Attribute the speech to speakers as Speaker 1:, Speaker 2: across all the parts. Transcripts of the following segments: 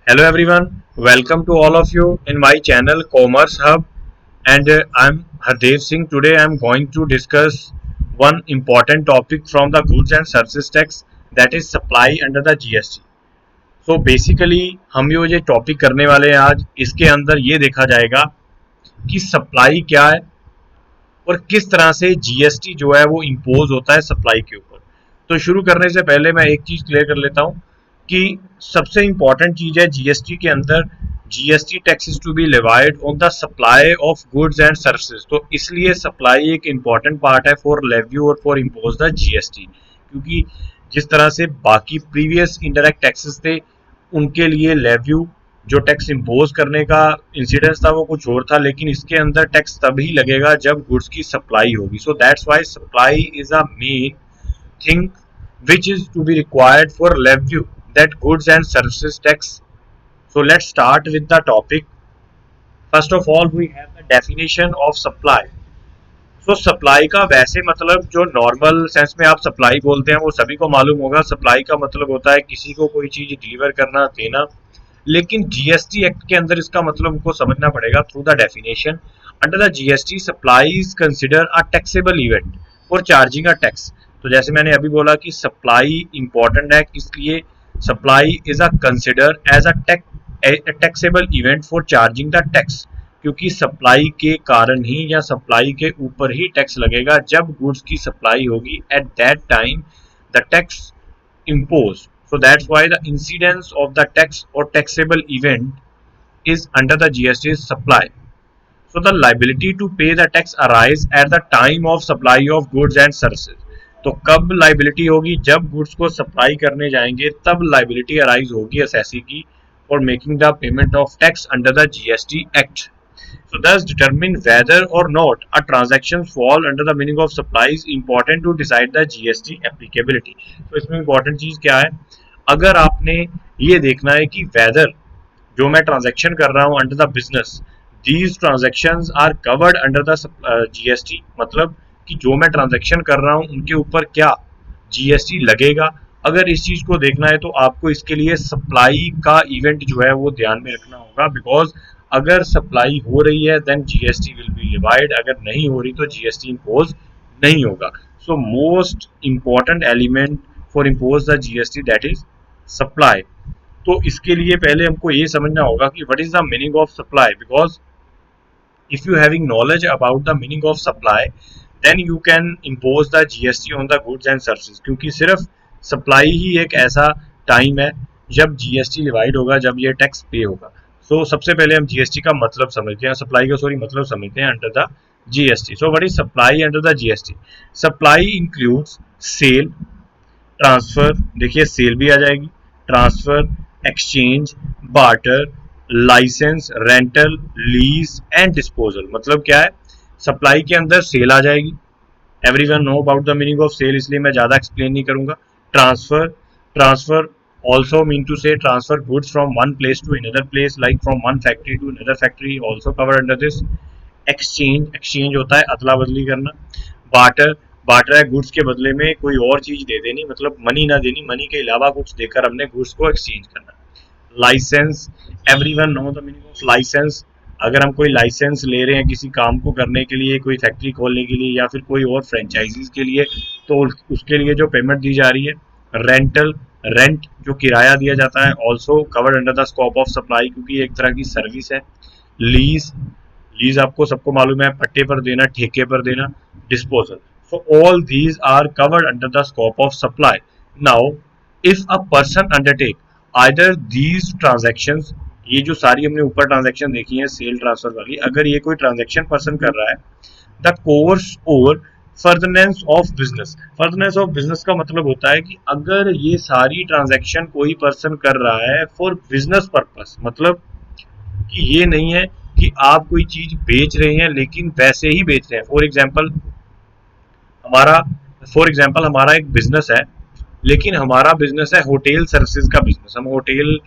Speaker 1: Hello everyone, welcome to all of you in my channel Commerce Hub and I'm Hardev Singh. Today I'm going to discuss one important topic from the goods and services tax, that is supply under the GST. So basically हम ये topic करने वाले हैं आज। इसके अंदर ये देखा जाएगा कि सप्लाई क्या है और किस तरह से जीएसटी जो है वो इम्पोज होता है सप्लाई के ऊपर। तो शुरू करने से पहले मैं एक चीज क्लियर कर लेता हूँ कि सबसे इंपॉर्टेंट चीज है जीएसटी के अंदर, GST tax is to be levied on the supply of goods and services. तो इसलिए सप्लाई एक इंपॉर्टेंट पार्ट है फॉर लेव्यू और फॉर इम्पोज द जीएसटी, क्योंकि जिस तरह से बाकी प्रीवियस इंडायरेक्ट टैक्सेस थे उनके लिए लेव्यू जो टैक्स इम्पोज करने का इंसिडेंस था वो कुछ और था, लेकिन इसके अंदर टैक्स तभी लगेगा जब गुड्स की सप्लाई होगी। So that's why supply is a main thing which is to be required for levy that goods and services tax. So let's start with the topic. First of all, we have the definition of supply. So supply का वैसे मतलब जो normal sense में आप supply बोलते हैं वो सभी को मालूम होगा। सप्लाई का मतलब होता है किसी को कोई चीज डिलीवर करना, देना। लेकिन जीएसटी एक्ट के अंदर इसका मतलब को समझना पड़ेगा through the definition. Under the GST supply is consider a taxable event for charging a tax. तो जैसे मैंने अभी बोला कि सप्लाई इंपॉर्टेंट है, इसलिए supply is a consider as a taxable event for charging the tax, क्योंकि सप्लाई के कारण ही या सप्लाई के ऊपर ही टैक्स लगेगा। जब गुड्स की सप्लाई होगी at that time the tax imposed. So that's why the incidence of the tax or taxable event is under the GST supply. So the liability to pay the tax arise at the time of supply of goods and services. तो कब liability होगी? जब goods को supply करने जाएंगे तब liability arise होगी SSC की for making the payment of tax under the GST act. So thus determine whether or not a transaction fall under the meaning of supply is important to decide the GST applicability. तो इसमें important चीज क्या है? अगर आपने ये देखना है कि whether जो मैं ट्रांजेक्शन कर रहा हूँ under the business, these transactions are covered under the GST, मतलब कि जो मैं ट्रांजेक्शन कर रहा हूँ उनके ऊपर क्या जीएसटी लगेगा। अगर इस चीज को देखना है तो आपको इसके लिए सप्लाई का इवेंट जो है वो ध्यान में रखना होगा, बिकॉज अगर सप्लाई हो रही है then GST will be levied, अगर नहीं हो रही तो जीएसटी इम्पोज नहीं होगा। So most important element for impose the GST that is supply. तो इसके लिए पहले हमको ये समझना होगा कि what is the meaning of supply, because if you having knowledge about the meaning of supply then you can impose the GST on the goods and services, क्योंकि सिर्फ सप्लाई ही एक ऐसा टाइम है जब जीएसटी डिवाइड होगा, जब ये tax पे होगा। सो सबसे पहले हम जीएसटी का मतलब समझते हैं, सप्लाई का मतलब समझते हैं under the GST. So what is supply under the GST? Supply includes sale, transfer, देखिए सेल भी आ जाएगी, transfer, exchange, barter, licence, rental, lease and disposal. मतलब क्या है? सप्लाई के अंदर सेल आ जाएगी, everyone know about the meaning of sale, इसलिए मैं ज्यादा एक्सप्लेन नहीं करूंगा। Transfer, transfer also mean to say transfer goods from one place to another place, like from one factory to another factory, also covered under this. Exchange, exchange होता है अदला बदली करना। बार्टर, बार्टर है गुड्स के बदले में कोई और चीज दे देनी, मतलब मनी ना देनी, मनी के अलावा कुछ देकर हमने गुड्स को एक्सचेंज करना। Licence, everyone know the meaning of licence. अगर हम कोई लाइसेंस ले रहे हैं किसी काम को करने के लिए, कोई फैक्ट्री खोलने के लिए या फिर कोई और फ्रेंचाइजीज के लिए, तो उसके लिए जो पेमेंट दी जा रही है। रेंटल, रेंट जो किराया दिया जाता है, also covered under the scope of supply, क्योंकि एक तरह की सर्विस है। लीज, लीज आपको सबको मालूम है, पट्टे पर देना, ठेके पर देना। Disposal, so all these are covered under the scope of supply. Now if a person undertake either these transactions, ये जो सारी हमने ऊपर ट्रांजेक्शन देखी है सेल ट्रांसफर वाली, अगर ये कोई ट्रांजेक्शन पर्सन कर रहा है, the course of furtherance of business. Furtherance of business का मतलब होता है कि अगर ये सारी ट्रांजेक्शन कोई पर्सन कर रहा है फॉर बिजनेस पर्पस, मतलब कि ये नहीं है कि आप कोई चीज बेच रहे हैं लेकिन वैसे ही बेच रहे हैं। हमारा फॉर एग्जाम्पल हमारा एक बिजनेस है, लेकिन हमारा बिजनेस है होटल सर्विसेज का बिजनेस, हम होटल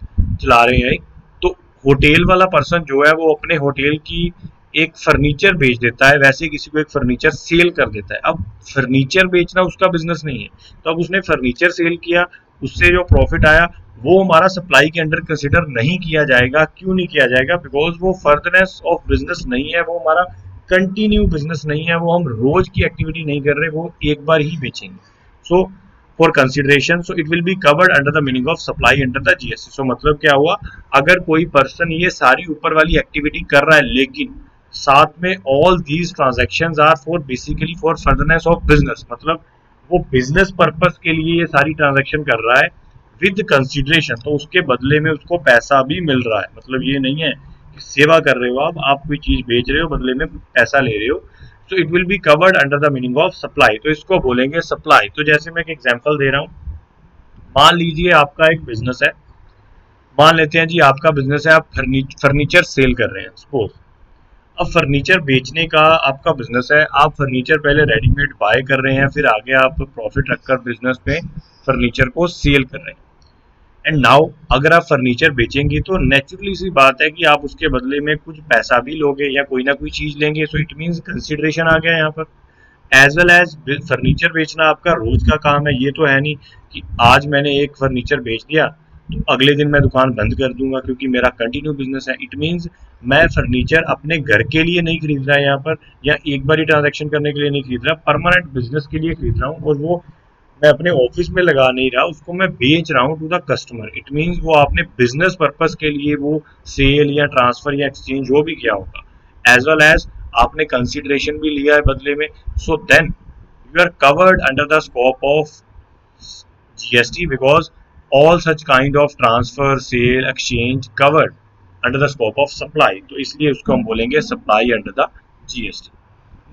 Speaker 1: चला रहे हैं। तो होटल वाला पर्सन जो है वो अपने होटल की एक फर्नीचर बेच देता है, वैसे किसी को एक फर्नीचर सेल कर देता है। अब फर्नीचर बेचना उसका बिजनेस नहीं है, तो अब उसने फर्नीचर सेल किया उससे जो प्रॉफिट आया वो हमारा सप्लाई के अंडर कंसिडर नहीं किया जाएगा। क्यों नहीं किया जाएगा? बिकॉज वो फर्दरनेस ऑफ बिजनेस नहीं है, वो हमारा कंटिन्यू बिजनेस नहीं है, वो हम रोज की एक्टिविटी नहीं कर रहे, वो एक बार ही बेचेंगे। So for consideration, so it will be covered under the meaning of supply under the GST. So मतलब क्या हुआ, अगर कोई पर्सन ये सारी ऊपर वाली एक्टिविटी कर रहा है लेकिन साथ में all these transaction are for basically for furtherance of business, मतलब वो बिजनेस पर्पस के लिए ये सारी ट्रांजेक्शन कर रहा है विद कंसिडरेशन, तो उसके बदले में उसको पैसा भी मिल रहा है। मतलब ये नहीं है कि सेवा कर रहे हो आप कोई चीज बेच रहे हो बदले में पैसा ले रहे हो। तो it will be covered under the meaning of supply, तो इसको बोलेंगे सप्लाई। तो जैसे मैं एक एग्जांपल दे रहा हूँ, मान लीजिए आपका एक बिजनेस है, मान लेते हैं जी आपका बिजनेस है, आप फर्नीचर सेल कर रहे हैं सपोज। अब फर्नीचर बेचने का आपका बिजनेस है, आप फर्नीचर पहले रेडीमेड बाय कर रहे हैं, फिर आगे आप प्रॉफिट रखकर बिजनेस में फर्नीचर को सेल कर रहे हैं। एंड नाउ अगर आप फर्नीचर बेचेंगे तो नेचुरली सी बात है कि आप उसके बदले में कुछ पैसा भी लोगे या कोई ना कोई चीज लेंगे। सो इट मीन्स कंसिडरेशन आ गया यहाँ पर। एज वेल एज फर्नीचर बेचना आपका रोज का काम है, ये तो है नहीं कि आज मैंने एक फर्नीचर बेच दिया तो अगले दिन मैं दुकान बंद कर दूंगा, क्योंकि मेरा कंटिन्यू बिजनेस है। इट मीन्स मैं फर्नीचर अपने घर के लिए नहीं खरीद रहा यहाँ पर, या एक बार ही ट्रांजेक्शन करने के लिए नहीं खरीद रहा, परमानेंट बिजनेस के लिए खरीद रहा हूँ। और वो मैं अपने ऑफिस में लगा नहीं रहा, उसको मैं बेच रहा हूँ to the customer. It means वो आपने बिजनेस पर्पज के लिए वो सेल या ट्रांसफर या एक्सचेंज जो भी किया होगा, एज वेल एज आपने कंसिडरेशन भी लिया है बदले में। So then you are covered under the scope of GST because all such kind of transfer, sale, exchange covered under the scope of supply, तो इसलिए उसको हम बोलेंगे supply under the GST।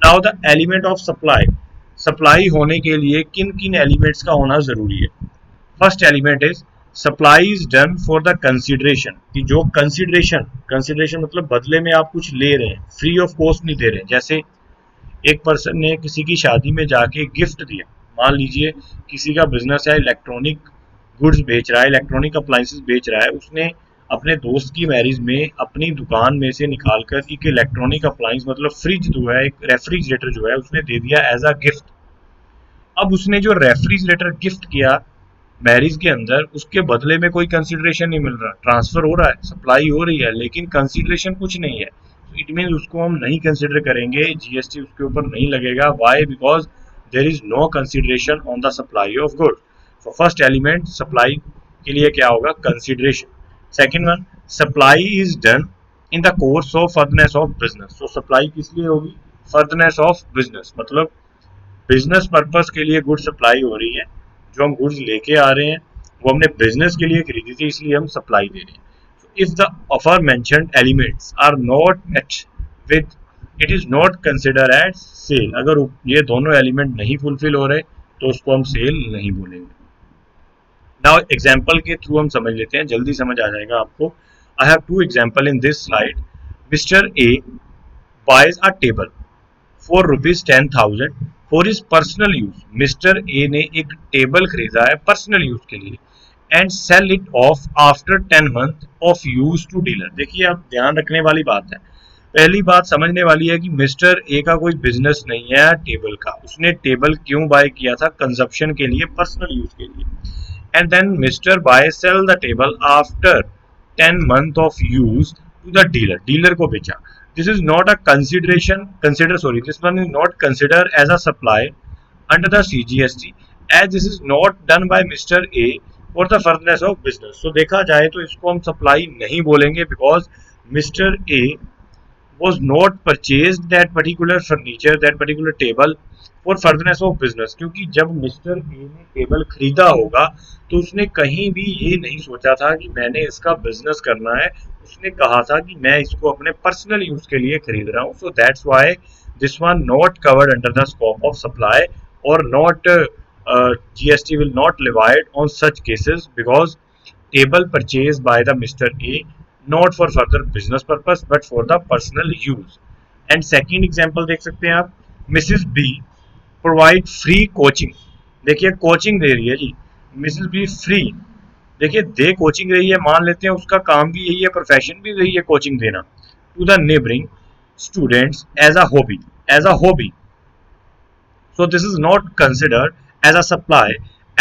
Speaker 1: Now the element of supply, supply होने के लिए किन किन एलिमेंट्स का होना जरूरी है? First element is supply is done for the consideration, कि जो कंसिडरेशन, कंसिडरेशन मतलब बदले में आप कुछ ले रहे हैं, फ्री ऑफ कॉस्ट नहीं दे रहे हैं। जैसे एक पर्सन ने किसी की शादी में जाके गिफ्ट दिया, मान लीजिए किसी का बिजनेस है, इलेक्ट्रॉनिक गुड्स बेच रहा है, इलेक्ट्रॉनिक अप्लायंसेस बेच रहा है, उसने अपने दोस्त की मैरिज में अपनी दुकान में से निकालकर एक इलेक्ट्रॉनिक अप्लायंस मतलब फ्रिज जो है, एक रेफ्रिजरेटर जो है, उसने दे दिया एज अ गिफ्ट। अब उसने जो रेफ्रिजरेटर गिफ्ट किया मैरिज के अंदर, उसके बदले में कोई कंसिडरेशन नहीं मिल रहा, ट्रांसफर हो रहा है, सप्लाई हो रही है, लेकिन कंसिडरेशन कुछ नहीं है। इट मीन उसको हम नहीं कंसिडर करेंगे, जीएसटी उसके ऊपर नहीं लगेगा। Why? Because there is no consideration on the supply of good. तो फर्स्ट एलिमेंट सप्लाई के लिए क्या होगा? Consideration. Second one, supply is done in the course of furtherance of business. तो सप्लाई किस लिए होगी? फर्दरनेस ऑफ बिजनेस, मतलब बिजनेस पर्पस के लिए गुड सप्लाई हो रही है, जो हम गुड्स लेके आ रहे हैं वो हमने बिजनेस के लिए खरीदी थी, इसलिए हम सप्लाई दे रहे हैं। If the above mentioned elements are not match with, it is not consider as sale. अगर ये दोनों एलिमेंट नहीं फुलफिल हो रहे तो उसको हम सेल नहीं बोलेंगे। नाउ एग्जांपल के थ्रू हम समझ लेते हैं, जल्दी समझ आ जाएगा आपको। I have two example in this slide. Mister A buys a table for ₹10,000 for his personal use. Mister A ने एक टेबल खरीदा है पर्सनल यूज के लिए, and sell it off after 10 month of use to dealer. देखिए आप, ध्यान रखने वाली बात है, पहली बात समझने वाली है कि मिस्टर ए का कोई बिजनेस नहीं है टेबल का। उसने टेबल क्यों बाय किया था? कंजप्शन के लिए, पर्सनल यूज के लिए। And then mister by sell the table after 10 month of use to the dealer, dealer को बेचा। This is not a this one is not considered as a supply under the CGST, as this is not done by Mr. A for the furtherance of business। So देखा जाए तो इसको हम supply नहीं बोलेंगे, because Mr. A was not purchased that particular furniture, that particular table for furtherance of business। क्योंकि जब mister A ने टेबल खरीदा होगा तो उसने कहीं भी ये नहीं सोचा था कि मैंने इसका बिजनेस करना है, उसने कहा था कि मैं इसको अपने पर्सनल यूज के लिए खरीद रहा हूँ। So that's why this one not covered under the scope of supply, और not GST will not levied on such cases because table purchased by the Mr. A not for further business purpose but for the personal use। And second example देख सकते हैं आप, Mrs B provide free coaching. देखिए coaching दे रही है जी Mrs B free, देखिए दे coaching रही है, मान लेते हैं उसका काम भी यही है, प्रोफेशन भी यही है कोचिंग देना, to the neighbouring students as a hobby, as a hobby. So this is not considered as a supply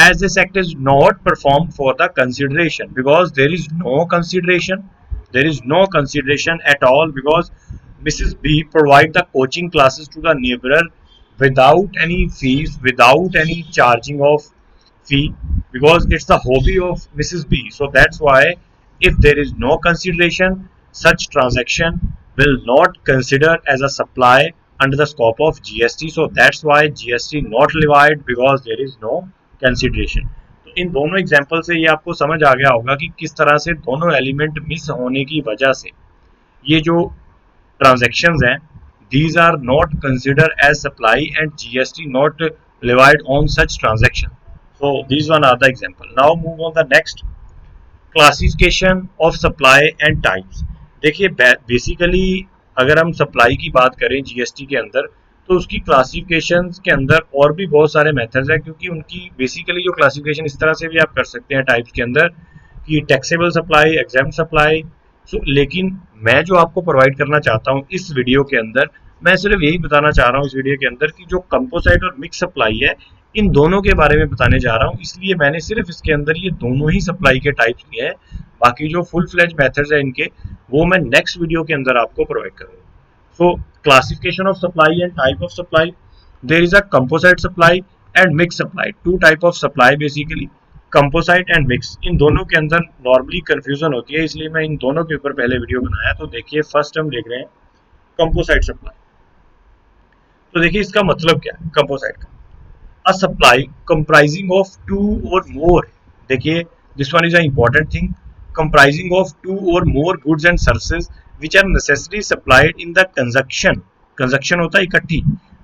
Speaker 1: as this act is not performed for the consideration, because there is no consideration, there is no consideration at all, because Mrs. B provide the coaching classes to the neighbor without any fees, without any charging of fee, because it's the hobby of Mrs. B. So that's why if there is no consideration, such transaction will not consider as a supply under the scope of GST. So that's why GST not levied, because there is no consideration. तो इन दोनों example से ये आपको समझ आ गया होगा कि किस तरह से दोनों एलिमेंट मिस होने की वजह से ये जो ट्रांजेक्शन्स हैं these are not considered as supply and GST not levied on such transaction. So these one are the example. Now move on the next, classification of supply and types. देखिए basically अगर हम supply की बात करें GST के अंदर, तो उसकी क्लासिफिकेशन के अंदर और भी बहुत सारे मेथड्स हैं, क्योंकि उनकी बेसिकली जो क्लासिफिकेशन इस तरह से भी आप कर सकते हैं टाइप्स के अंदर कि टैक्सेबल सप्लाई, एग्जाम्प्ट सप्लाई। लेकिन मैं जो आपको प्रोवाइड करना चाहता हूँ इस वीडियो के अंदर, मैं सिर्फ यही बताना चाह रहा हूँ इस वीडियो के अंदर कि जो कंपोसाइट और मिक्स सप्लाई है इन दोनों के बारे में बताने जा रहा हूँ, इसलिए मैंने सिर्फ इसके अंदर ये दोनों ही सप्लाई के टाइप्स लिए हैं। बाकी जो फुल फ्लेज मेथड्स है इनके वो मैं नेक्स्ट वीडियो के अंदर आपको प्रोवाइड करूँगा। So classification of supply and type of supply, there is a composite supply and mix supply, two type of supply basically, composite and mix. इन दोनों के अंदर नॉर्मली कंफ्यूजन होती है, इसलिए मैं इन दोनों के ऊपर पहले वीडियो बनाया। तो देखिए फर्स्ट हम देख रहे हैं कंपोसाइट सप्लाई। तो देखिए इसका मतलब क्या है कंपोसाइट का, a supply comprising of two or more, देखिए this one is an important thing, comprising of two or more goods and services which are necessarily supplied in the conjunction होता है इकट्ठी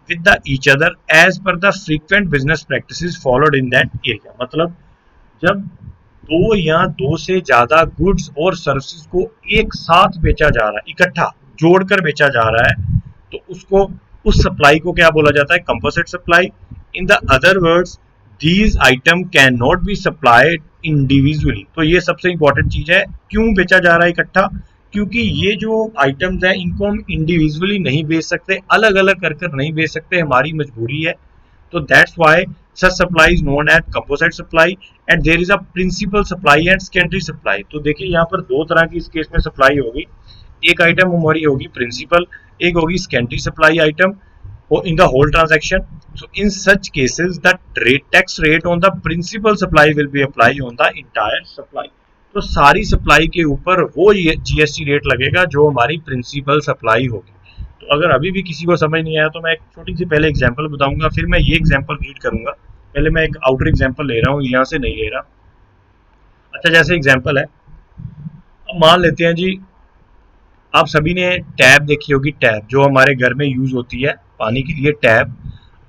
Speaker 1: with the each other as per the frequent business practices followed in that area। मतलब जब दो या दो से ज्यादा गुड्स और सर्विसेज को एक साथ बेचा जा रहा है, इकट्ठा जोड़कर बेचा जा रहा है, तो उसको उस सप्लाई को क्या बोला जाता है, composite supply. In the other words these item can not be supplied individually. तो ये सबसे इंपॉर्टेंट चीज है, क्यों बेचा जा रहा है इकट्ठा, क्योंकि ये जो आइटम्स हैं इनको हम इंडिविजुअली नहीं बेच सकते, अलग अलग कर कर नहीं बेच सकते, हमारी मजबूरी है। तो that's why such supply is known as composite supply and there is a principal supply and secondary supply। तो देखिए यहाँ पर दो तरह की इस केस में सप्लाई होगी, एक आइटम हमारी होगी प्रिंसिपल, एक होगी secondary supply item in the whole transaction। So in such cases the tax rate on the principal supply will be applied on the entire supply। तो सारी सप्लाई के ऊपर वो जीएसटी रेट लगेगा जो हमारी प्रिंसिपल सप्लाई होगी। तो अगर अभी भी किसी को समझ नहीं आया तो मैं एक छोटी सी पहले एग्जांपल बताऊंगा, फिर मैं ये एग्जांपल रीड करूंगा। पहले मैं एक आउटर एग्जांपल ले रहा हूँ, यहाँ से नहीं ले रहा। अच्छा जैसे एग्जांपल है, अब मान लेते हैं जी आप सभी ने टैब देखी होगी, टैब जो हमारे घर में यूज होती है पानी के लिए टैब।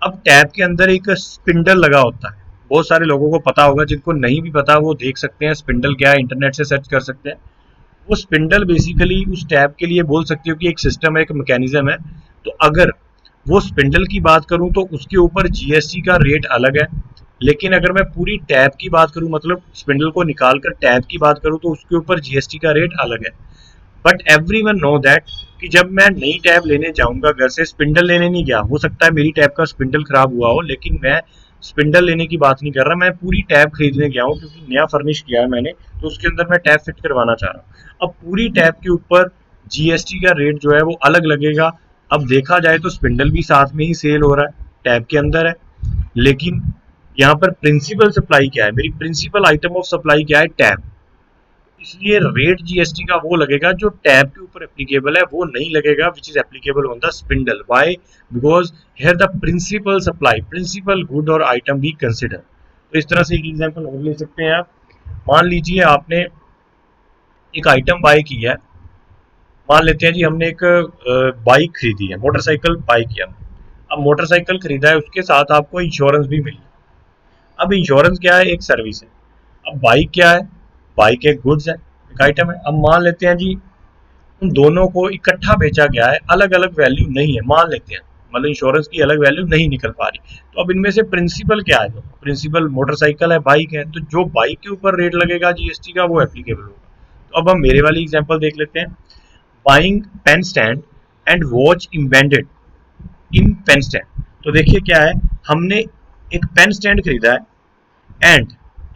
Speaker 1: अब टैब के अंदर एक स्पिंडल लगा होता है, बहुत सारे लोगों को पता होगा, जिनको नहीं भी पता वो देख सकते हैं स्पिंडल क्या है, इंटरनेट से सर्च कर सकते हैं। वो स्पिंडल बेसिकली उस टैब के लिए बोल सकते हो कि एक सिस्टम है, एक मैकेनिज्म है। तो अगर वो स्पिंडल की बात करूं तो उसके ऊपर जीएसटी का रेट अलग है, लेकिन अगर मैं पूरी टैब की बात करूं, मतलब स्पिंडल को निकाल कर टैब की बात करूं, तो उसके ऊपर जीएसटी का रेट अलग है। बट एवरीवन नो दैट कि जब मैं नई टैब लेने जाऊंगा, घर से स्पिंडल लेने नहीं गया, हो सकता है मेरी टैब का स्पिंडल खराब हुआ हो, लेकिन मैं स्पिंडल लेने की बात नहीं कर रहा, मैं पूरी टैब खरीदने गया हूँ क्योंकि नया फर्निश किया है मैंने, तो उसके अंदर मैं टैब फिट करवाना चाह रहा हूँ। अब पूरी टैब के ऊपर जीएसटी का रेट जो है वो अलग लगेगा। अब देखा जाए तो स्पिंडल भी साथ में ही सेल हो रहा है, टैब के अंदर है, लेकिन यहाँ पर प्रिंसिपल सप्लाई क्या है, मेरी प्रिंसिपल आइटम ऑफ सप्लाई क्या है, टैब। इसलिए रेट जीएसटी का वो लगेगा जो टैब के ऊपर एप्लीकेबल है, वो नहीं लगेगा which is applicable on the spindle. Why, because here the principal supply, principal good और आइटम भी कंसिडर। तो इस तरह से एक एग्जांपल और ले सकते हैं आप। मान लीजिए आपने एक आइटम बाय की है, मान लेते हैं जी हमने एक बाइक खरीदी है, मोटरसाइकिल बाय किया। अब मोटरसाइकिल खरीदा है, उसके साथ आपको इंश्योरेंस भी मिली। अब इंश्योरेंस क्या है, एक सर्विस है। अब बाइक क्या है, बाइक एक गुड्स है, एक आइटम है। अब मान लेते हैं जी उन दोनों को इकट्ठा बेचा गया है, अलग अलग वैल्यू नहीं है, मान लेते हैं, मतलब इंश्योरेंस की अलग वैल्यू नहीं निकल पा रही। तो अब इनमें से प्रिंसिपल क्या है, जो प्रिंसिपल मोटरसाइकिल है, बाइक है, तो जो बाइक के ऊपर रेट लगेगा जीएसटी का वो एप्लीकेबल होगा। तो अब हम मेरे वाली एग्जांपल देख लेते हैं, buying pen stand and watch embedded in pen stand. तो देखिए क्या है, हमने एक पेन स्टैंड खरीदा है, and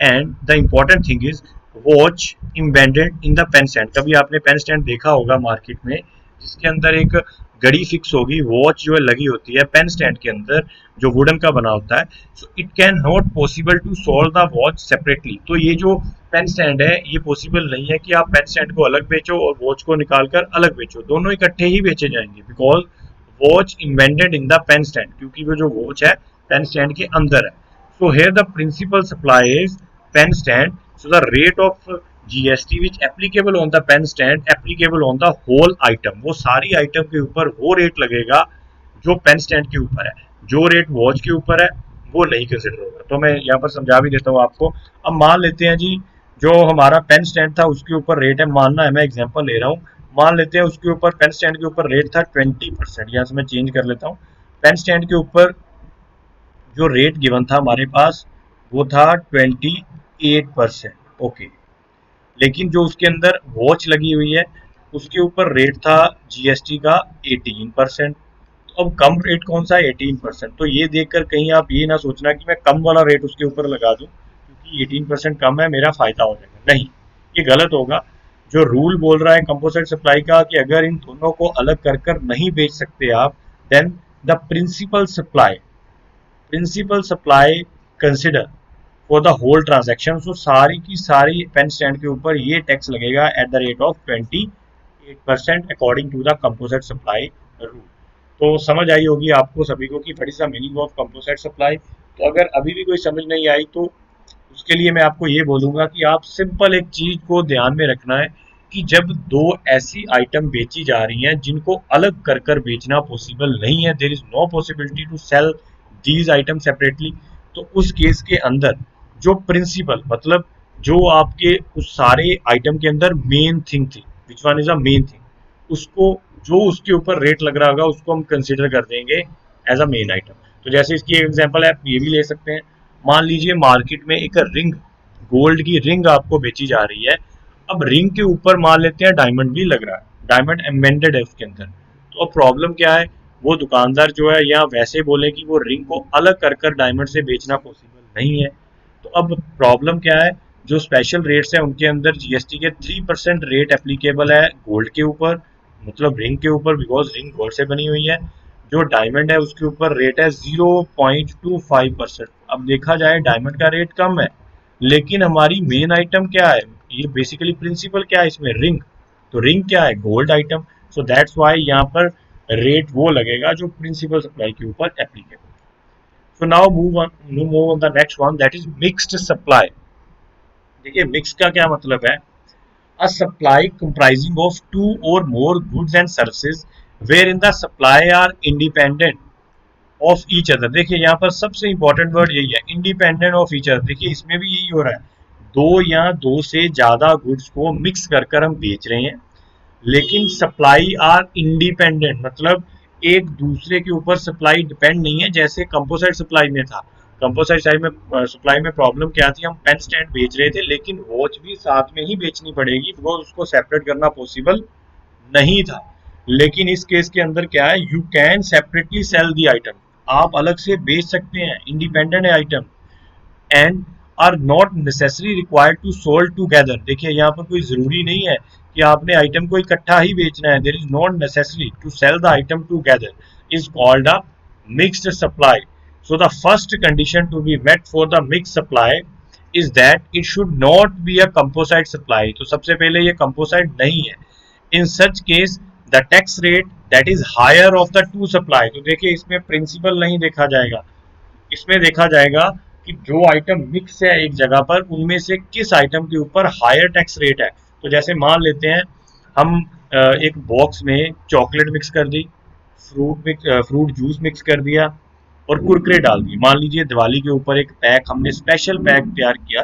Speaker 1: and the important thing is watch embedded in the pen stand. कभी आपने पेन स्टैंड देखा होगा मार्केट में जिसके अंदर एक घड़ी फिक्स होगी, वॉच जो है लगी होती है पेन स्टैंड के अंदर जो वुडन का बना होता है। So it can not possible to solve the watch separately. तो ये जो पेन स्टैंड है ये पॉसिबल नहीं है कि आप पेन स्टैंड को अलग बेचो और वॉच को निकालकर अलग बेचो, दोनों इकट्ठे ही बेचे जाएंगे because watch invented in the pen stand, क्योंकि वो जो वॉच है पेन स्टैंड के अंदर है। So here the principal supply is pen stand. So the rate of GST which applicable on the pen stand applicable on the whole item, वो सारी item के ऊपर वो रेट लगेगा जो पेन स्टैंड के ऊपर है। जो रेट वॉच के ऊपर है वो नहीं कंसिडर होगा। तो मैं यहाँ पर समझा भी देता हूँ आपको। अब मान लेते हैं जी जो हमारा पेन स्टैंड था उसके ऊपर रेट है, मानना है मैं एग्जांपल ले रहा हूँ, मान लेते हैं उसके ऊपर पेन स्टैंड के ऊपर रेट था 20%। यहाँ से मैं चेंज कर लेता हूँ। पेन स्टैंड के ऊपर जो रेट गिवन था हमारे पास वो था 28%। ओके, लेकिन जो उसके अंदर वॉच लगी हुई है उसके ऊपर रेट था जीएसटी का 18%। तो अब कम रेट कौन सा है? 18%। तो ये देखकर कहीं आप ये ना सोचना कि मैं कम वाला रेट उसके ऊपर लगा दूं क्योंकि 18% कम है मेरा फायदा हो जाएगा, नहीं, ये गलत होगा। जो रूल बोल रहा है कंपोजिट सप्लाई का कि अगर इन दोनों को अलग कर कर नहीं बेच सकते आप, then the principal supply consider for the whole transaction. So सारी की सारी पेन स्टैंड के ऊपर ये टैक्स लगेगा at the rate of 28% according to the composite supply rule. तो समझ आई होगी आपको सभी को कि what is the meaning of composite supply. तो अगर अभी भी कोई समझ नहीं आई तो उसके लिए मैं आपको ये बोलूंगा कि आप सिंपल एक चीज को ध्यान में रखना है कि जब दो ऐसी आइटम बेची जा रही हैं जिनको अलग कर कर बेचना पॉसिबल नहीं है, there is no possibility to sell these item separately, तो उस केस के अंदर जो प्रिंसिपल मतलब जो आपके उस सारे आइटम के अंदर मेन थिंग थी, which one is a main thing, उसको जो उसके ऊपर रेट लग रहा होगा उसको हम कंसिडर कर देंगे एज अ मेन आइटम। तो जैसे इसकी एग्जांपल आप ये भी ले सकते हैं, मान लीजिए मार्केट में एक रिंग, गोल्ड की रिंग आपको बेची जा रही है। अब रिंग के ऊपर मान लेते हैं डायमंड भी लग रहा है, डायमंड एम्बेडेड है उसके अंदर। तो अब प्रॉब्लम क्या है, वो दुकानदार जो है या वैसे बोले कि वो रिंग को अलग कर कर डायमंड से बेचना पॉसिबल नहीं है। तो अब प्रॉब्लम क्या है, जो स्पेशल रेट्स है उनके अंदर जीएसटी के 3% रेट एप्लीकेबल है गोल्ड के ऊपर, मतलब रिंग के ऊपर, बिकॉज रिंग गोल्ड से बनी हुई है। जो डायमंड है उसके ऊपर रेट है 0.25%। अब देखा जाए डायमंड का रेट कम है, लेकिन हमारी मेन आइटम क्या है, ये बेसिकली प्रिंसिपल क्या है इसमें, रिंग। तो रिंग क्या है, gold item. So that's why यहाँ पर रेट वो लगेगा जो प्रिंसिपल सप्लाई के ऊपर applicable. So now move on the next one, that is mixed supply. देखिए मिक्स का क्या मतलब है, a supply comprising of two or more goods and services wherein the supply are independent of each other. देखिए यहाँ पर सबसे important word यही है, इंडिपेंडेंट ऑफ ईच अदर। देखिए इसमें भी यही हो रहा है, दो या दो से ज्यादा गुड्स को मिक्स कर कर हम बेच रहे हैं, लेकिन सप्लाई आर इंडिपेंडेंट, मतलब एक दूसरे के ऊपर सप्लाई डिपेंड नहीं है जैसे कंपोजिट सप्लाई में था। कंपोजिट सप्लाई में प्रॉब्लम क्या थी, हम पेन स्टैंड बेच रहे थे लेकिन वॉच भी साथ में ही बेचनी पड़ेगी बिकॉज उसको सेपरेट करना पॉसिबल नहीं था। लेकिन इस केस के अंदर क्या है, you can separately sell the item, आप अलग से बेच सकते हैं, इंडिपेंडेंट है item, and are not necessary required to sold together. देखिए यहाँ पर कोई जरूरी नहीं है कि आपने आइटम को इकट्ठा ही बेचना है, there is not necessary to sell the item together, is called a mixed supply. So the first condition to be met for the mix supply is that it should not be a composite supply. तो सबसे पहले ये composite नहीं है। In such case the tax rate that is higher of the two supply. तो देखिए इसमें principal नहीं देखा जाएगा, इसमें देखा जाएगा कि जो आइटम मिक्स है एक जगह पर उनमें से किस आइटम के ऊपर हायर टैक्स रेट है। तो जैसे मान लेते हैं हम एक बॉक्स में चॉकलेट मिक्स कर दी, फ्रूट जूस मिक्स कर दिया और कुरकुरे डाल दिए। मान लीजिए दिवाली के ऊपर एक पैक हमने स्पेशल पैक तैयार किया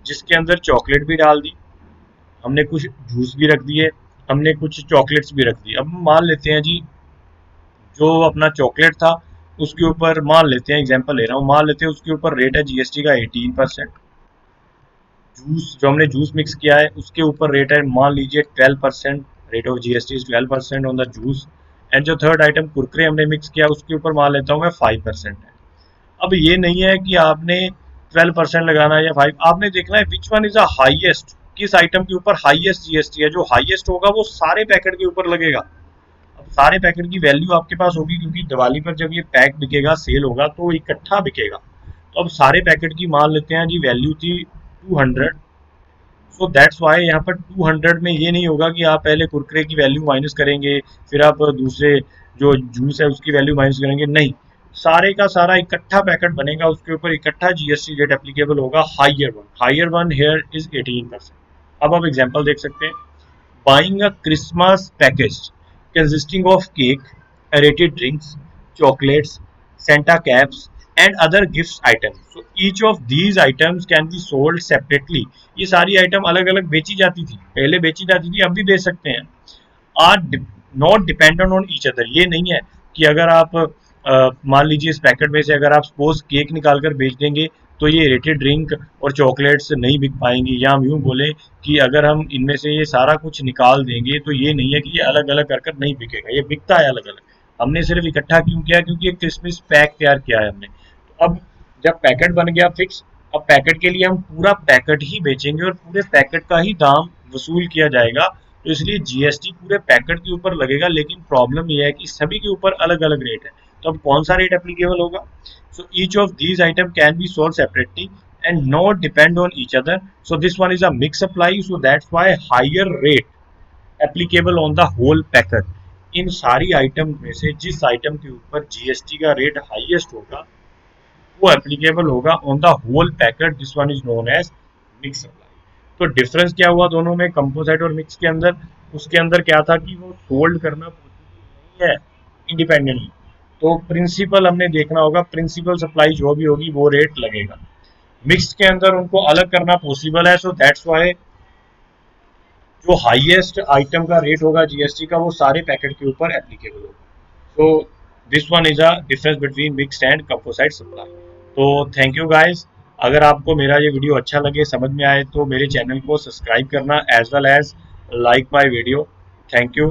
Speaker 1: जिसके अंदर चॉकलेट भी डाल दी, हमने कुछ जूस भी रख दिए, हमने कुछ चॉकलेट्स भी रख दी। अब मान लेते हैं जी जो अपना चॉकलेट था उसके ऊपर, मान लेते हैं एग्जांपल ले रहा हूँ, मान लेते हैं उसके ऊपर रेट है जीएसटी का 18%। जूस जो हमने जूस मिक्स किया है उसके ऊपर रेट है मान लीजिए 12%, rate of GST is 12% on the juice. And जो थर्ड आइटम कुरकुरे हमने मिक्स किया उसके ऊपर मान लेता हूँ मैं 5% है। अब ये नहीं है कि आपने 12% लगाना है या 5, आपने देखना है which one is a highest, किस आइटम के ऊपर हाईएस्ट जीएसटी है। जो हाईएस्ट होगा वो सारे पैकेट के ऊपर लगेगा। अब सारे पैकेट की वैल्यू आपके पास होगी, क्योंकि दिवाली पर जब ये पैक बिकेगा, सेल होगा, तो इकट्ठा बिकेगा। तो अब सारे पैकेट की मान लेते हैं जी वैल्यू थी 200। सो दैट्स वाई यहाँ पर 200 में ये नहीं होगा कि आप पहले कुरकुरे की वैल्यू माइनस करेंगे, फिर आप दूसरे जो जूस है उसकी वैल्यू माइनस करेंगे, नहीं, सारे का सारा इकट्ठा पैकेट बनेगा, उसके ऊपर इकट्ठा जीएसटी रेट एप्लीकेबल होगा। Higher one here is 18%। अब आप एग्जांपल देख सकते हैं, buying a Christmas package consisting of cake, aerated drinks, chocolates, Santa caps, and other gifts items. So each of these items can be sold separately. ये सारी item अलग अलग बेची जाती थी, पहले बेची जाती थी, अब भी बेच सकते हैं। Are not dependent on each other, ये नहीं है कि अगर आप मान लीजिए इस पैकेट में से अगर आप सपोज केक निकाल कर बेच देंगे तो ये रेटेड ड्रिंक और चॉकलेट्स नहीं बिक पाएंगी, या हम यूँ बोले कि अगर हम इनमें से ये सारा कुछ निकाल देंगे तो ये नहीं है कि ये अलग अलग कर कर नहीं बिकेगा, ये बिकता है अलग अलग। हमने सिर्फ इकट्ठा क्यों किया, क्योंकि एक क्रिसमस पैक तैयार किया है हमने। तो अब जब पैकेट बन गया फिक्स, अब पैकेट के लिए हम पूरा पैकेट ही बेचेंगे और पूरे पैकेट का ही दाम वसूल किया जाएगा। तो इसलिए जीएसटी पूरे पैकेट के ऊपर लगेगा, लेकिन प्रॉब्लम यह है कि सभी के ऊपर अलग अलग रेट है। तो अब कौन सा रेट एप्लीकेबल होगा? So each of these item can be sold separately and not depend on each other. So this one is a mix supply, so that's why higher rate applicable on the whole packet. इन सारी item में से जिस item के ऊपर GST का rate highest होगा वो applicable होगा on the whole packet. This one is known as mix supply. तो डिफरेंस क्या हुआ दोनों में, कंपोजिट और मिक्स के अंदर? उसके अंदर क्या था कि वो सोल्ड करना पॉसिबल नहीं है इंडिपेंडेंटली, तो प्रिंसिपल हमने देखना होगा, प्रिंसिपल सप्लाई जो भी होगी वो रेट लगेगा। मिक्स के अंदर उनको अलग करना पॉसिबल है, सो दैट्स वाई जो हाईएस्ट आइटम का रेट होगा जीएसटी का वो सारे पैकेट के ऊपर एप्लीकेबल होगा। So this one is a difference between mixed and composite supply. तो थैंक यू गाइस। अगर आपको मेरा ये वीडियो अच्छा लगे, समझ में आए, तो मेरे चैनल को सब्सक्राइब करना as well as like my video. Thank you.